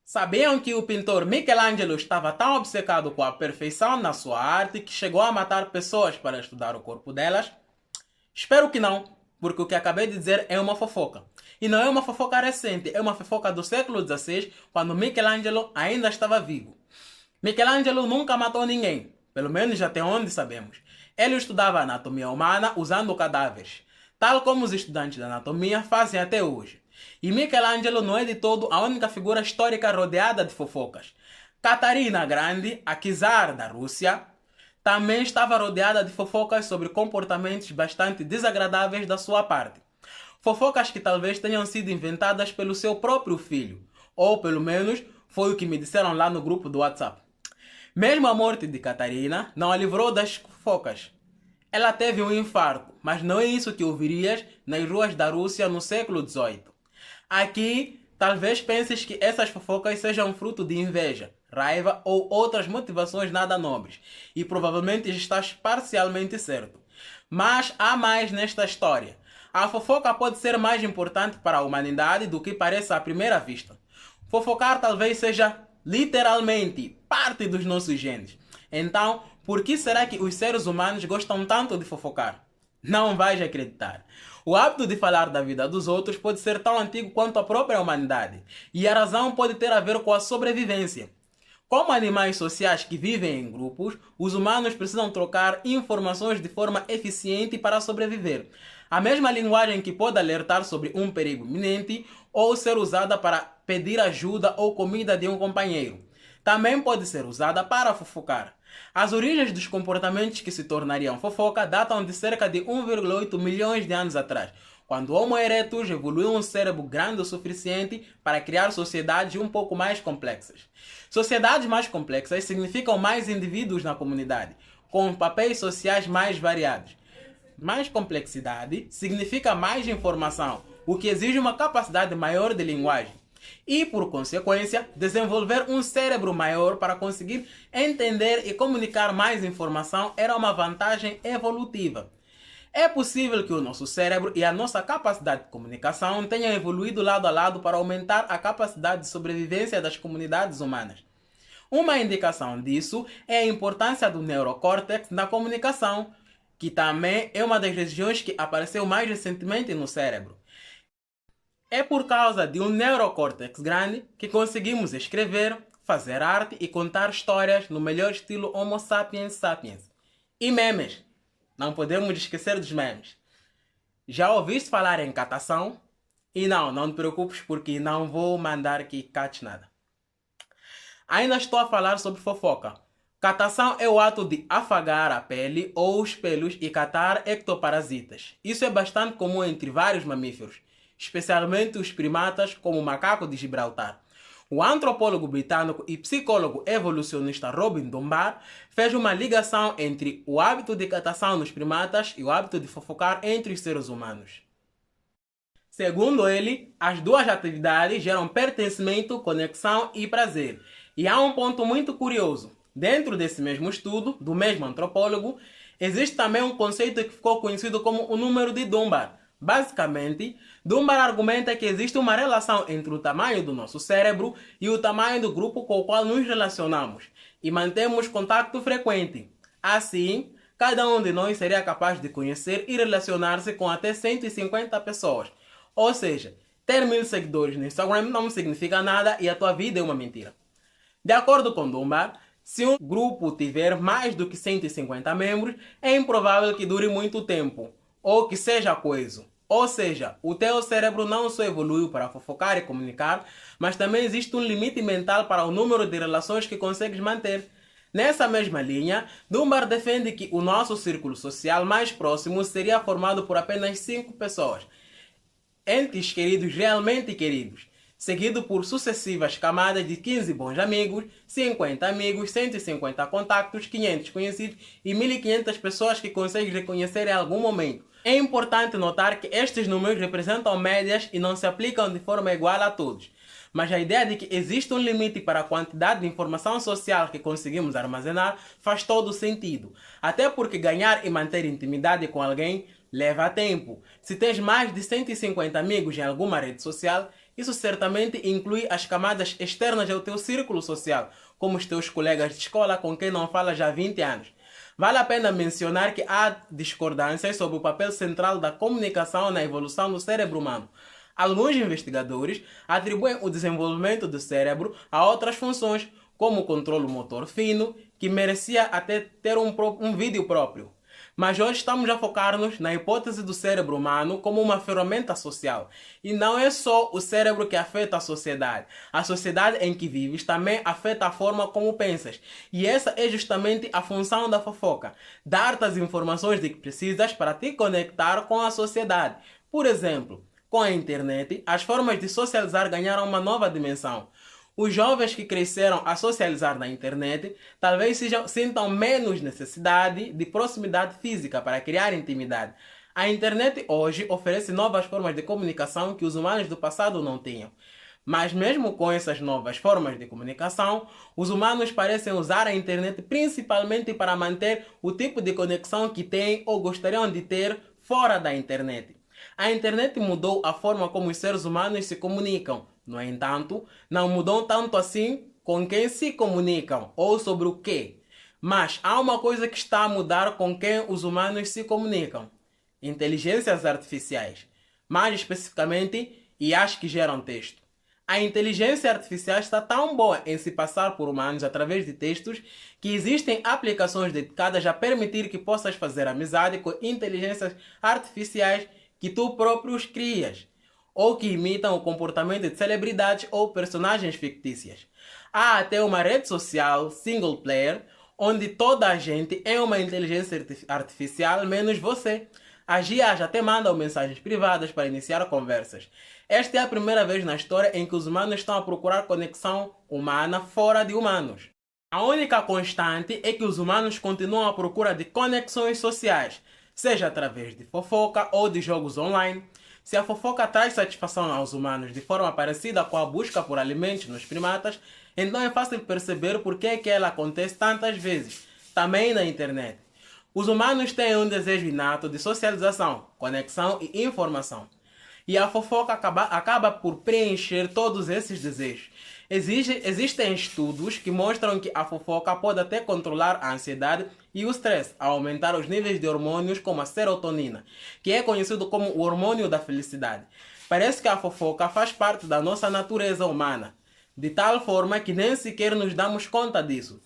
Sabiam que o pintor Michelangelo estava tão obcecado com a perfeição na sua arte que chegou a matar pessoas para estudar o corpo delas? Espero que não, porque o que acabei de dizer é uma fofoca. E não é uma fofoca recente, é uma fofoca do século XVI, quando Michelangelo ainda estava vivo. Michelangelo nunca matou ninguém, pelo menos até onde sabemos. Ele estudava anatomia humana usando cadáveres, tal como os estudantes de anatomia fazem até hoje. E Michelangelo não é de todo a única figura histórica rodeada de fofocas. Catarina Grande, a czar da Rússia, também estava rodeada de fofocas sobre comportamentos bastante desagradáveis da sua parte. Fofocas que talvez tenham sido inventadas pelo seu próprio filho, ou pelo menos foi o que me disseram lá no grupo do WhatsApp. Mesmo a morte de Catarina não a livrou das fofocas. Ela teve um infarto, mas não é isso que ouvirias nas ruas da Rússia no século XVIII. Aqui, talvez penses que essas fofocas sejam fruto de inveja, raiva ou outras motivações nada nobres, e provavelmente estás parcialmente certo. Mas há mais nesta história. A fofoca pode ser mais importante para a humanidade do que parece à primeira vista. Fofocar talvez seja literalmente parte dos nossos genes. Então, por que será que os seres humanos gostam tanto de fofocar? Não vais acreditar. O hábito de falar da vida dos outros pode ser tão antigo quanto a própria humanidade, e a razão pode ter a ver com a sobrevivência. Como animais sociais que vivem em grupos, os humanos precisam trocar informações de forma eficiente para sobreviver. A mesma linguagem que pode alertar sobre um perigo iminente ou ser usada para pedir ajuda ou comida de um companheiro, também pode ser usada para fofocar. As origens dos comportamentos que se tornariam fofoca datam de cerca de 1,8 milhões de anos atrás, quando o Homo erectus evoluiu um cérebro grande o suficiente para criar sociedades um pouco mais complexas. Sociedades mais complexas significam mais indivíduos na comunidade, com papéis sociais mais variados. Mais complexidade significa mais informação, o que exige uma capacidade maior de linguagem. E, por consequência, desenvolver um cérebro maior para conseguir entender e comunicar mais informação era uma vantagem evolutiva. É possível que o nosso cérebro e a nossa capacidade de comunicação tenham evoluído lado a lado para aumentar a capacidade de sobrevivência das comunidades humanas. Uma indicação disso é a importância do neurocórtex na comunicação, que também é uma das regiões que apareceu mais recentemente no cérebro. É por causa de um neurocórtex grande que conseguimos escrever, fazer arte e contar histórias no melhor estilo Homo sapiens sapiens. E memes. Não podemos esquecer dos memes. Já ouviste falar em catação? E não te preocupes porque não vou mandar que cates nada. Ainda estou a falar sobre fofoca. Catação é o ato de afagar a pele ou os pelos e catar ectoparasitas. Isso é bastante comum entre vários mamíferos, especialmente os primatas como o macaco de Gibraltar. O antropólogo britânico e psicólogo evolucionista Robin Dunbar fez uma ligação entre o hábito de catação nos primatas e o hábito de fofocar entre os seres humanos. Segundo ele, as duas atividades geram pertencimento, conexão e prazer. E há um ponto muito curioso. Dentro desse mesmo estudo, do mesmo antropólogo, existe também um conceito que ficou conhecido como o número de Dunbar. Basicamente, Dunbar argumenta que existe uma relação entre o tamanho do nosso cérebro e o tamanho do grupo com o qual nos relacionamos e mantemos contato frequente. Assim, cada um de nós seria capaz de conhecer e relacionar-se com até 150 pessoas. Ou seja, ter 1000 seguidores no Instagram não significa nada e a tua vida é uma mentira. De acordo com Dunbar, se um grupo tiver mais do que 150 membros, é improvável que dure muito tempo ou que seja coeso. Ou seja, o teu cérebro não só evoluiu para fofocar e comunicar, mas também existe um limite mental para o número de relações que consegues manter. Nessa mesma linha, Dunbar defende que o nosso círculo social mais próximo seria formado por apenas 5 pessoas, entes queridos realmente queridos, seguido por sucessivas camadas de 15 bons amigos, 50 amigos, 150 contactos, 500 conhecidos e 1500 pessoas que consegues reconhecer em algum momento. É importante notar que estes números representam médias e não se aplicam de forma igual a todos. Mas a ideia de que existe um limite para a quantidade de informação social que conseguimos armazenar faz todo sentido. Até porque ganhar e manter intimidade com alguém leva tempo. Se tens mais de 150 amigos em alguma rede social, Isso certamente inclui as camadas externas ao teu círculo social, como os teus colegas de escola com quem não falas há 20 anos. Vale a pena mencionar que há discordâncias sobre o papel central da comunicação na evolução do cérebro humano. Alguns investigadores atribuem o desenvolvimento do cérebro a outras funções, como o controle motor fino, que merecia até ter um vídeo próprio. Mas hoje estamos a focar-nos na hipótese do cérebro humano como uma ferramenta social. E não é só o cérebro que afeta a sociedade. A sociedade em que vives também afeta a forma como pensas. E essa é justamente a função da fofoca. Dar-te as informações de que precisas para te conectar com a sociedade. Por exemplo, com a internet, as formas de socializar ganharam uma nova dimensão. Os jovens que cresceram a socializar na internet talvez sintam menos necessidade de proximidade física para criar intimidade. A internet hoje oferece novas formas de comunicação que os humanos do passado não tinham. Mas mesmo com essas novas formas de comunicação, os humanos parecem usar a internet principalmente para manter o tipo de conexão que têm ou gostariam de ter fora da internet. A internet mudou a forma como os seres humanos se comunicam. No entanto, não mudou tanto assim com quem se comunicam ou sobre o quê. Mas há uma coisa que está a mudar com quem os humanos se comunicam: inteligências artificiais. Mais especificamente, IAs que geram texto. A inteligência artificial está tão boa em se passar por humanos através de textos que existem aplicações dedicadas a permitir que possas fazer amizade com inteligências artificiais que tu próprios crias, ou que imitam o comportamento de celebridades ou personagens fictícias. Há até uma rede social single player onde toda a gente é uma inteligência artificial menos você. As IAs até mandam mensagens privadas para iniciar conversas. Esta é a primeira vez na história em que os humanos estão a procurar conexão humana fora de humanos. A única constante é que os humanos continuam à procura de conexões sociais, seja através de fofoca ou de jogos online. Se a fofoca traz satisfação aos humanos de forma parecida com a busca por alimentos nos primatas, então é fácil perceber por que é que ela acontece tantas vezes, também na internet. Os humanos têm um desejo inato de socialização, conexão e informação. E a fofoca acaba por preencher todos esses desejos. Existem estudos que mostram que a fofoca pode até controlar a ansiedade e o stress, a aumentar os níveis de hormônios como a serotonina, que é conhecido como o hormônio da felicidade. Parece que a fofoca faz parte da nossa natureza humana, de tal forma que nem sequer nos damos conta disso.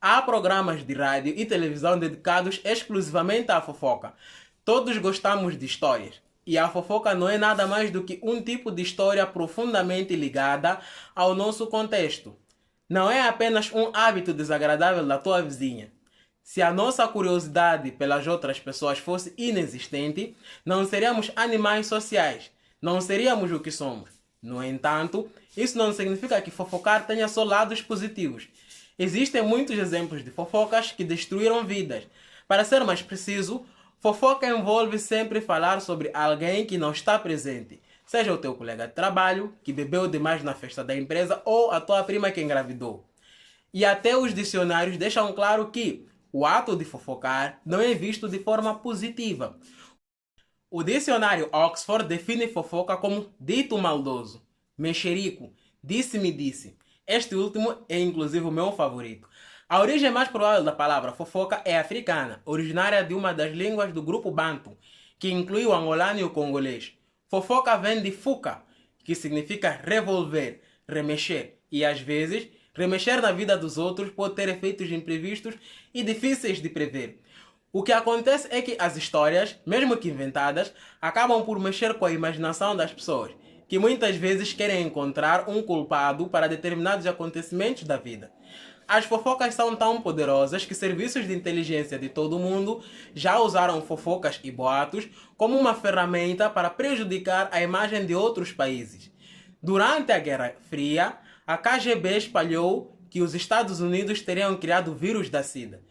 Há programas de rádio e televisão dedicados exclusivamente à fofoca. Todos gostamos de histórias. E a fofoca não é nada mais do que um tipo de história profundamente ligada ao nosso contexto. Não é apenas um hábito desagradável da tua vizinha. Se a nossa curiosidade pelas outras pessoas fosse inexistente, não seríamos animais sociais. Não seríamos o que somos. No entanto, isso não significa que fofocar tenha só lados positivos. Existem muitos exemplos de fofocas que destruíram vidas. Para ser mais preciso, fofoca envolve sempre falar sobre alguém que não está presente, seja o teu colega de trabalho, que bebeu demais na festa da empresa, ou a tua prima que engravidou. E até os dicionários deixam claro que o ato de fofocar não é visto de forma positiva. O dicionário Oxford define fofoca como dito maldoso, mexerico, disse-me disse. Este último é inclusive o meu favorito. A origem mais provável da palavra fofoca é africana, originária de uma das línguas do grupo Bantu, que inclui o angolano e o congolês. Fofoca vem de fuca, que significa revolver, remexer, e às vezes, remexer na vida dos outros pode ter efeitos imprevistos e difíceis de prever. O que acontece é que as histórias, mesmo que inventadas, acabam por mexer com a imaginação das pessoas, que muitas vezes querem encontrar um culpado para determinados acontecimentos da vida. As fofocas são tão poderosas que serviços de inteligência de todo o mundo já usaram fofocas e boatos como uma ferramenta para prejudicar a imagem de outros países. Durante a Guerra Fria, a KGB espalhou que os Estados Unidos teriam criado o vírus da SIDA,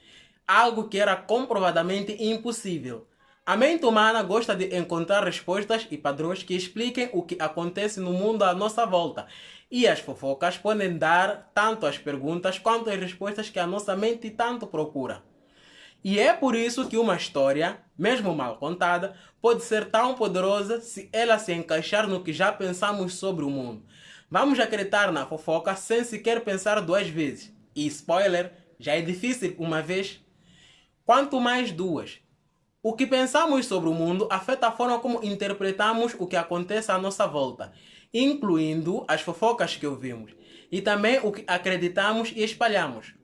algo que era comprovadamente impossível. A mente humana gosta de encontrar respostas e padrões que expliquem o que acontece no mundo à nossa volta. E as fofocas podem dar tanto as perguntas quanto as respostas que a nossa mente tanto procura. E é por isso que uma história, mesmo mal contada, pode ser tão poderosa se ela se encaixar no que já pensamos sobre o mundo. Vamos acreditar na fofoca sem sequer pensar duas vezes. E spoiler, já é difícil uma vez, quanto mais duas. O que pensamos sobre o mundo afeta a forma como interpretamos o que acontece à nossa volta, incluindo as fofocas que ouvimos, e também o que acreditamos e espalhamos.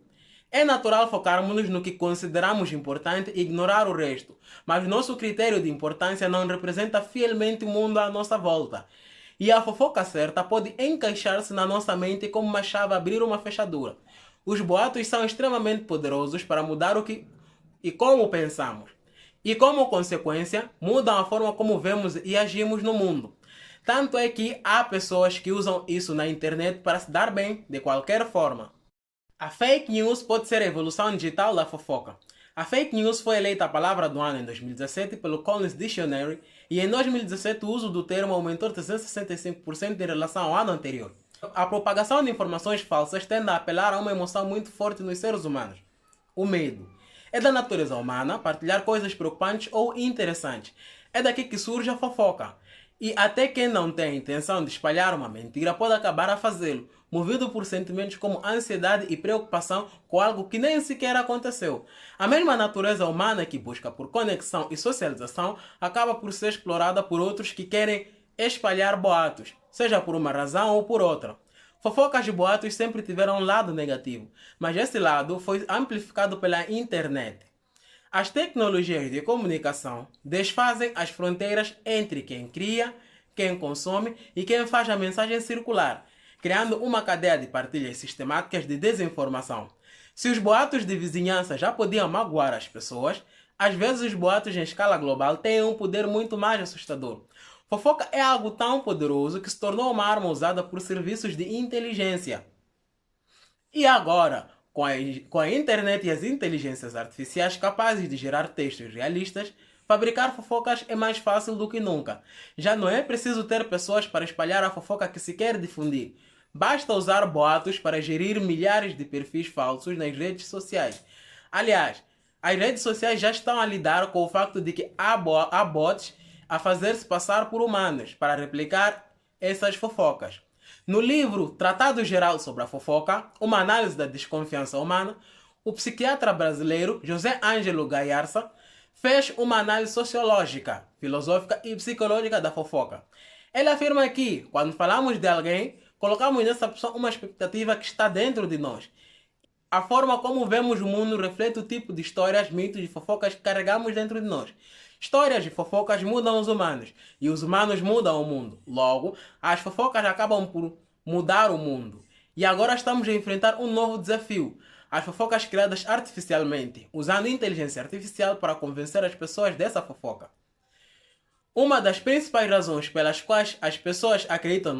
É natural focarmos no que consideramos importante e ignorar o resto, mas nosso critério de importância não representa fielmente o mundo à nossa volta. E a fofoca certa pode encaixar-se na nossa mente como uma chave a abrir uma fechadura. Os boatos são extremamente poderosos para mudar o que e como pensamos. E como consequência, mudam a forma como vemos e agimos no mundo. Tanto é que há pessoas que usam isso na internet para se dar bem de qualquer forma. A fake news pode ser a evolução digital da fofoca. A fake news foi eleita a palavra do ano em 2017 pelo Collins Dictionary e em 2017 o uso do termo aumentou 365% em relação ao ano anterior. A propagação de informações falsas tende a apelar a uma emoção muito forte nos seres humanos: o medo. É da natureza humana partilhar coisas preocupantes ou interessantes. É daqui que surge a fofoca. E até quem não tem a intenção de espalhar uma mentira pode acabar a fazê-lo, movido por sentimentos como ansiedade e preocupação com algo que nem sequer aconteceu. A mesma natureza humana que busca por conexão e socialização acaba por ser explorada por outros que querem espalhar boatos, seja por uma razão ou por outra. Fofocas e boatos sempre tiveram um lado negativo, mas esse lado foi amplificado pela internet. As tecnologias de comunicação desfazem as fronteiras entre quem cria, quem consome e quem faz a mensagem circular, criando uma cadeia de partilhas sistemáticas de desinformação. Se os boatos de vizinhança já podiam magoar as pessoas, às vezes os boatos em escala global têm um poder muito mais assustador. Fofoca é algo tão poderoso que se tornou uma arma usada por serviços de inteligência. E agora, com a internet e as inteligências artificiais capazes de gerar textos realistas, fabricar fofocas é mais fácil do que nunca. Já não é preciso ter pessoas para espalhar a fofoca que se quer difundir. Basta usar boatos para gerir milhares de perfis falsos nas redes sociais. Aliás, as redes sociais já estão a lidar com o facto de que há bots a fazer-se passar por humanos para replicar essas fofocas. No livro Tratado Geral sobre a Fofoca, uma análise da desconfiança humana, o psiquiatra brasileiro José Ângelo Gaiarsa fez uma análise sociológica, filosófica e psicológica da fofoca. Ele afirma que, quando falamos de alguém, colocamos nessa pessoa uma expectativa que está dentro de nós. A forma como vemos o mundo reflete o tipo de histórias, mitos e fofocas que carregamos dentro de nós. Histórias e fofocas mudam os humanos, e os humanos mudam o mundo. Logo, as fofocas acabam por mudar o mundo. E agora estamos a enfrentar um novo desafio: as fofocas criadas artificialmente, usando inteligência artificial para convencer as pessoas dessa fofoca. Uma das principais razões pelas quais as pessoas acreditam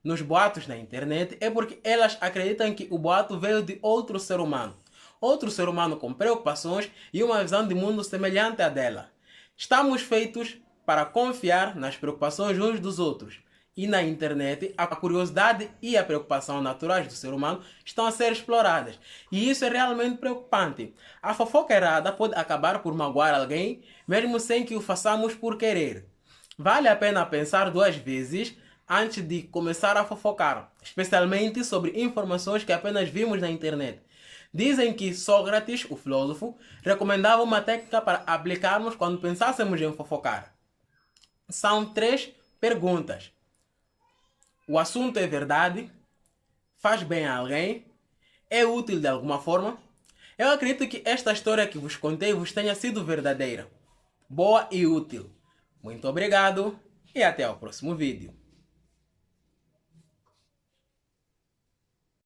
nos boatos na internet é porque elas acreditam que o boato veio de outro ser humano. Outro ser humano com preocupações e uma visão de mundo semelhante à dela. Estamos feitos para confiar nas preocupações uns dos outros. E na internet, a curiosidade e a preocupação naturais do ser humano estão a ser exploradas. E isso é realmente preocupante. A fofoca errada pode acabar por magoar alguém, mesmo sem que o façamos por querer. Vale a pena pensar duas vezes antes de começar a fofocar, especialmente sobre informações que apenas vimos na internet. Dizem que Sócrates, o filósofo, recomendava uma técnica para aplicarmos quando pensássemos em fofocar. São 3 perguntas. O assunto é verdade? Faz bem a alguém? É útil de alguma forma? Eu acredito que esta história que vos contei vos tenha sido verdadeira, boa e útil. Muito obrigado e até o próximo vídeo.